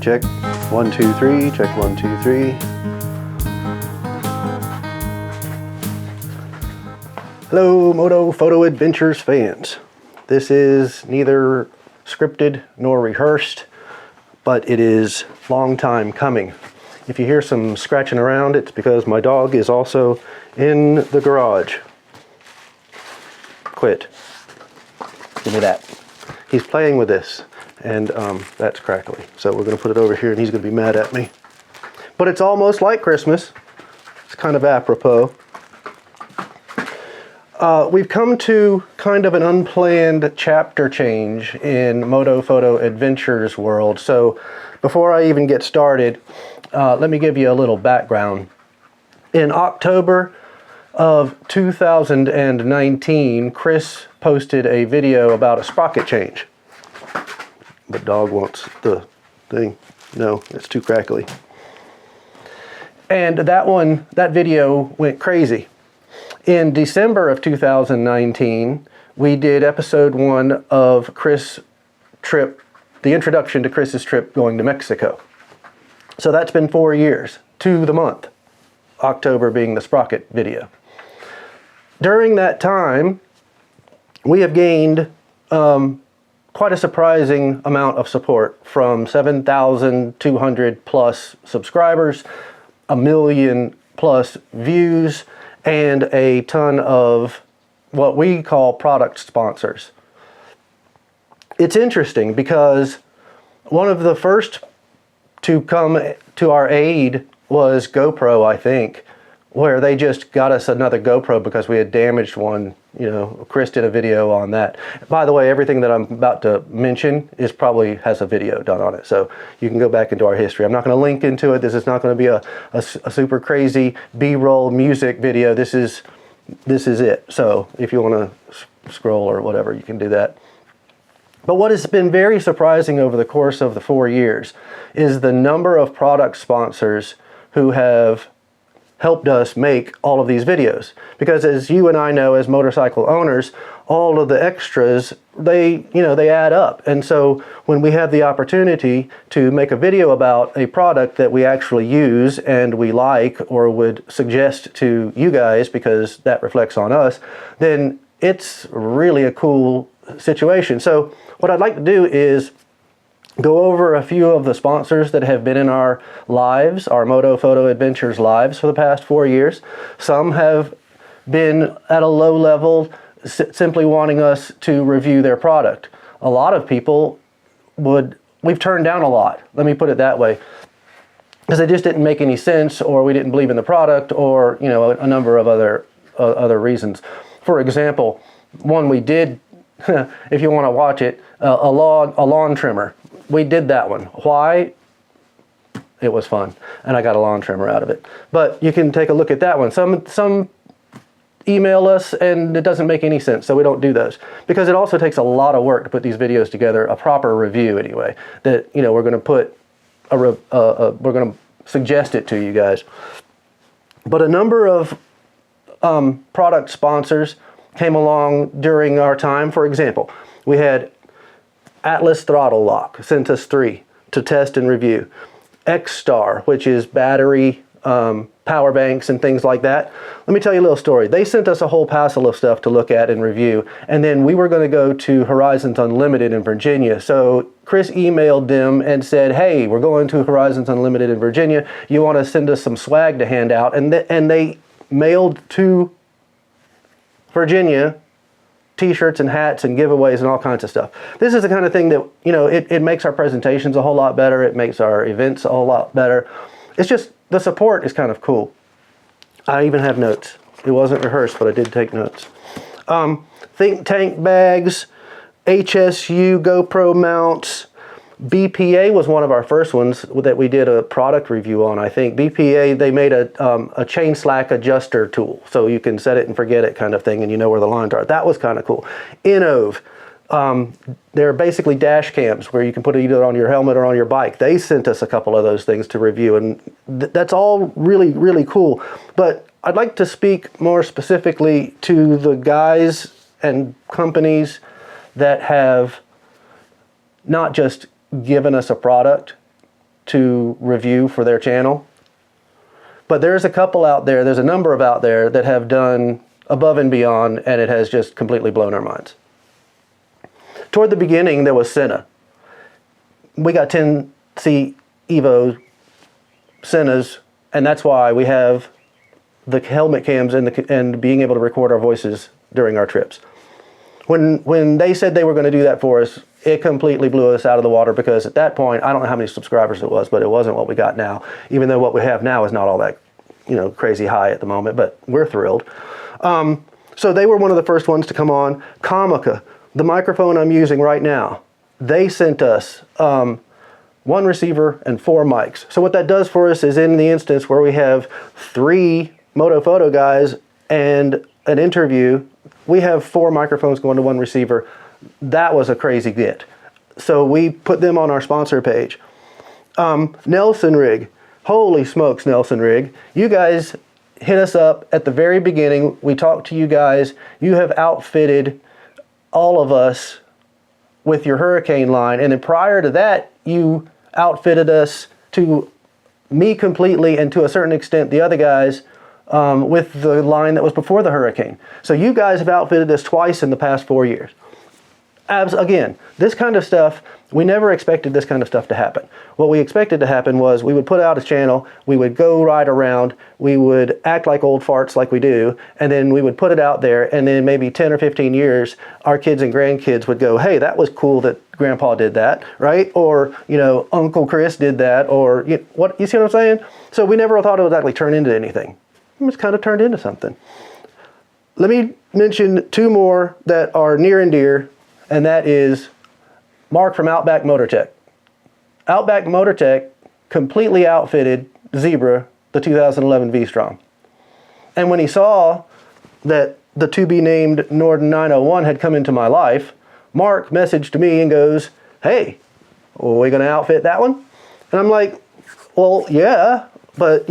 check. 1, 2, 3. Check 1, 2, 3. Hello, Moto Photo Adventures fans. This is neither scripted nor rehearsed, but it is long time coming. If you hear some scratching around, it's because my dog is also in the garage. Quit. Give me that. He's playing with this, and that's crackly. So we're going to put it over here, and he's going to be mad at me. But it's almost like Christmas. It's kind of apropos. We've come to kind of an unplanned chapter change in Moto Photo Adventures world. So before I even get started, let me give you a little background. In October of 2019, Chris posted a video about a sprocket change. The dog wants the thing. No, it's too crackly. And that video went crazy. In December of 2019, we did episode 1 of Chris' trip, the introduction to Chris's trip going to Mexico. So that's been 4 years to the month, October being the sprocket video. During that time, we have gained quite a surprising amount of support from 7,200 plus subscribers, 1 million plus views, and a ton of what we call product sponsors. It's interesting because one of the first to come to our aid was GoPro, I think, where they just got us another GoPro because we had damaged one. You know, Chris did a video on that. By the way, everything that I'm about to mention probably has a video done on it, so you can go back into our history. I'm not going to link into it. This is not going to be a super crazy B-roll music video. This is it. So if you want to scroll or whatever, you can do that. But what has been very surprising over the course of the 4 years is the number of product sponsors who have helped us make all of these videos. Because as you and I know, as motorcycle owners, all of the extras, they add up. And so when we have the opportunity to make a video about a product that we actually use and we like or would suggest to you guys because that reflects on us, then it's really a cool situation. So what I'd like to do is go over a few of the sponsors that have been in our lives, our Moto Photo Adventures lives for the past 4 years. Some have been at a low level, simply wanting us to review their product. A lot of people we've turned down a lot, let me put it that way, because it just didn't make any sense, or we didn't believe in the product, or a number of other reasons. For example, one we did, if you want to watch it, a lawn trimmer. We did that one. Why? It was fun, and I got a lawn trimmer out of it. But you can take a look at that one. Some email us, and it doesn't make any sense, so we don't do those. Because it also takes a lot of work to put these videos together, a proper review anyway, that we're going to put we're going to suggest it to you guys. But a number of product sponsors came along during our time. For example, we had Atlas Throttle Lock sent us 3 to test and review. X-Star, which is battery, power banks and things like that. Let me tell you a little story. They sent us a whole passel of stuff to look at and review, and then we were going to go to Horizons Unlimited in Virginia. So Chris emailed them and said, hey, we're going to Horizons Unlimited in Virginia. You want to send us some swag to hand out? And they mailed to Virginia t-shirts and hats and giveaways and all kinds of stuff. This is the kind of thing that, it makes our presentations a whole lot better. It makes our events a whole lot better. It's just, the support is kind of cool. I even have notes. It wasn't rehearsed, but I did take notes. Think Tank bags, HSU GoPro mounts. BPA was one of our first ones that we did a product review on, I think. BPA, they made a chain slack adjuster tool, so you can set it and forget it kind of thing, and you know where the lines are. That was kind of cool. Innov, they're basically dash cams where you can put it either on your helmet or on your bike. They sent us a couple of those things to review, and that's all really, really cool. But I'd like to speak more specifically to the guys and companies that have not just given us a product, to review for their channel. But there's a couple out there, there's a number of out there that have done above and beyond, and it has just completely blown our minds. Toward the beginning, there was Senna. We got 10C Evo Sennas, and that's why we have the helmet cams and being able to record our voices during our trips. When they said they were going to do that for us, it completely blew us out of the water, because at that point, I don't know how many subscribers it was, but it wasn't what we got now, even though what we have now is not all that, crazy high at the moment, but we're thrilled. So they were one of the first ones to come on. Comica, the microphone I'm using right now, they sent us 1 receiver and 4 mics. So what that does for us is, in the instance where we have 3 Moto photo guys and an interview, we have 4 microphones going to 1 receiver. That was a crazy get. So we put them on our sponsor page. Nelson Rig. Holy smokes, Nelson Rig. You guys hit us up at the very beginning. We talked to you guys. You have outfitted all of us with your hurricane line. And then prior to that, you outfitted us, to me completely, and to a certain extent the other guys, with the line that was before the hurricane. So you guys have outfitted us twice in the past 4 years. Again, this kind of stuff, we never expected this kind of stuff to happen. What we expected to happen was we would put out a channel, we would go ride around, we would act like old farts like we do, and then we would put it out there, and then maybe 10 or 15 years, our kids and grandkids would go, hey, that was cool that Grandpa did that, right? Or, Uncle Chris did that, or, you see what I'm saying? So we never thought it would actually turn into anything. It's kind of turned into something. Let me mention 2 more that are near and dear, and that is Mark from Outback Motortek. Outback Motortek completely outfitted Zebra, the 2011 V-Strom. And when he saw that the to-be-named Norden 901 had come into my life, Mark messaged me and goes, hey, are we going to outfit that one? And I'm like, well, yeah, but,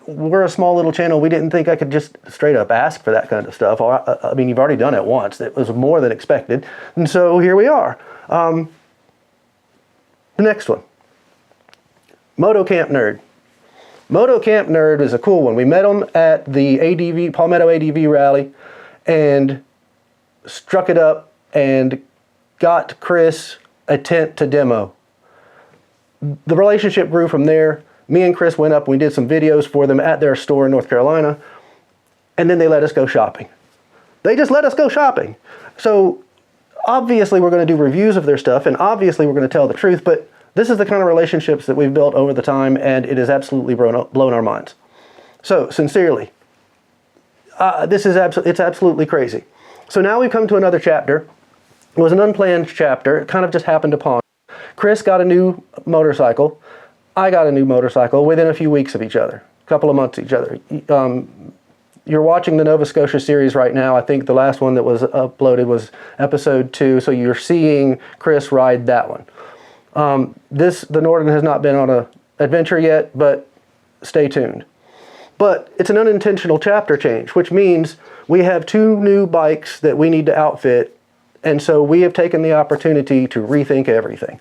we're a small little channel. We didn't think I could just straight up ask for that kind of stuff. I mean, you've already done it once. It was more than expected. And so here we are. The next one. Moto Camp Nerd. Moto Camp Nerd is a cool one. We met him at the Palmetto ADV rally and struck it up and got Chris a tent to demo. The relationship grew from there. Me and Chris went up and we did some videos for them at their store in North Carolina, and then they let us go shopping. They just let us go shopping. So obviously we're going to do reviews of their stuff, and obviously we're going to tell the truth, but this is the kind of relationships that we've built over the time, and it has absolutely blown our minds. So sincerely, it's absolutely crazy. So now we've come to another chapter. It was an unplanned chapter. It kind of just happened upon. Chris got a new motorcycle. I got a new motorcycle within a few weeks of each other, a couple of months each other. You're watching the Nova Scotia series right now. I think the last one that was uploaded was episode 2, so you're seeing Chris ride that one. The Norden has not been on an adventure yet, but stay tuned. But it's an unintentional chapter change, which means we have 2 new bikes that we need to outfit, and so we have taken the opportunity to rethink everything.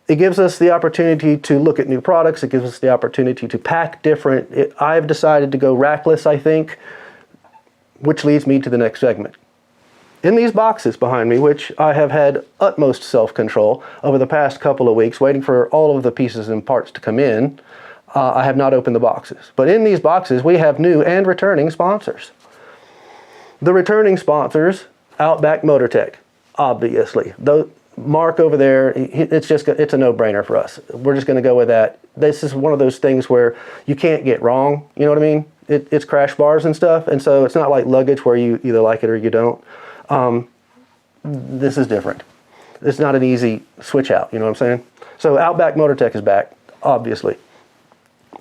It gives us the opportunity to look at new products. It gives us the opportunity to pack different. I've decided to go rackless, I think, which leads me to the next segment. In these boxes behind me, which I have had utmost self-control over the past couple of weeks, waiting for all of the pieces and parts to come in, I have not opened the boxes. But in these boxes, we have new and returning sponsors. The returning sponsors, Outback Motortek, obviously. Mark over there, it's a no-brainer for us. We're just going to go with that. This is one of those things where you can't get wrong. You know what I mean? It's crash bars and stuff, and so it's not like luggage where you either like it or you don't. This is different. It's not an easy switch out. You know what I'm saying? So Outback Motortek is back, obviously.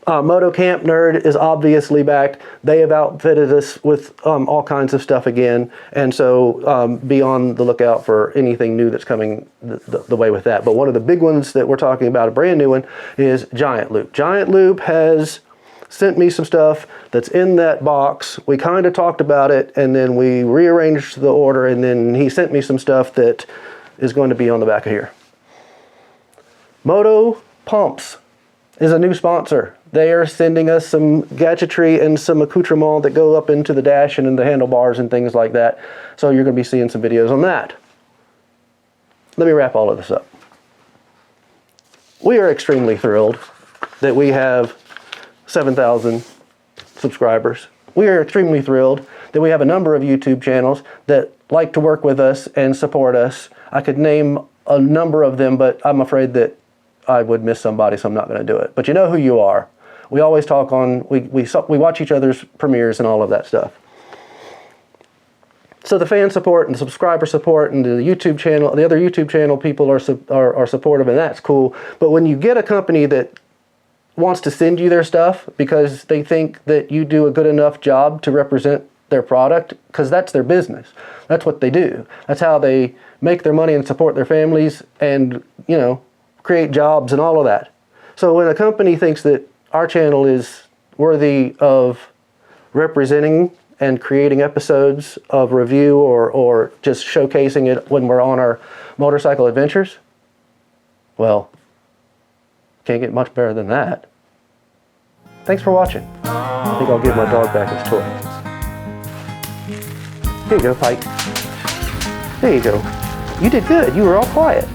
Moto Camp Nerd is obviously back. They have outfitted us with all kinds of stuff again, and so be on the lookout for anything new that's coming the way with that. But one of the big ones that we're talking about, a brand new one, is Giant Loop. Giant Loop has sent me some stuff that's in that box. We kind of talked about it, and then we rearranged the order, and then he sent me some stuff that is going to be on the back of here. Moto Pumps is a new sponsor. They are sending us some gadgetry and some accoutrements that go up into the dash and in the handlebars and things like that. So you're going to be seeing some videos on that. Let me wrap all of this up. We are extremely thrilled that we have 7,000 subscribers. We are extremely thrilled that we have a number of YouTube channels that like to work with us and support us. I could name a number of them, but I'm afraid that I would miss somebody, so I'm not going to do it. But you know who you are. We always talk on, we watch each other's premieres and all of that stuff. So the fan support and the subscriber support and the YouTube channel, the other YouTube channel people are supportive, and that's cool. But when you get a company that wants to send you their stuff because they think that you do a good enough job to represent their product, because that's their business. That's what they do. That's how they make their money and support their families and, you know, create jobs and all of that. So when a company thinks that our channel is worthy of representing and creating episodes of review or just showcasing it when we're on our motorcycle adventures, well, can't get much better than that. Thanks for watching. I think I'll give my dog back his toy. Here you go, Pike. There you go. You did good. You were all quiet.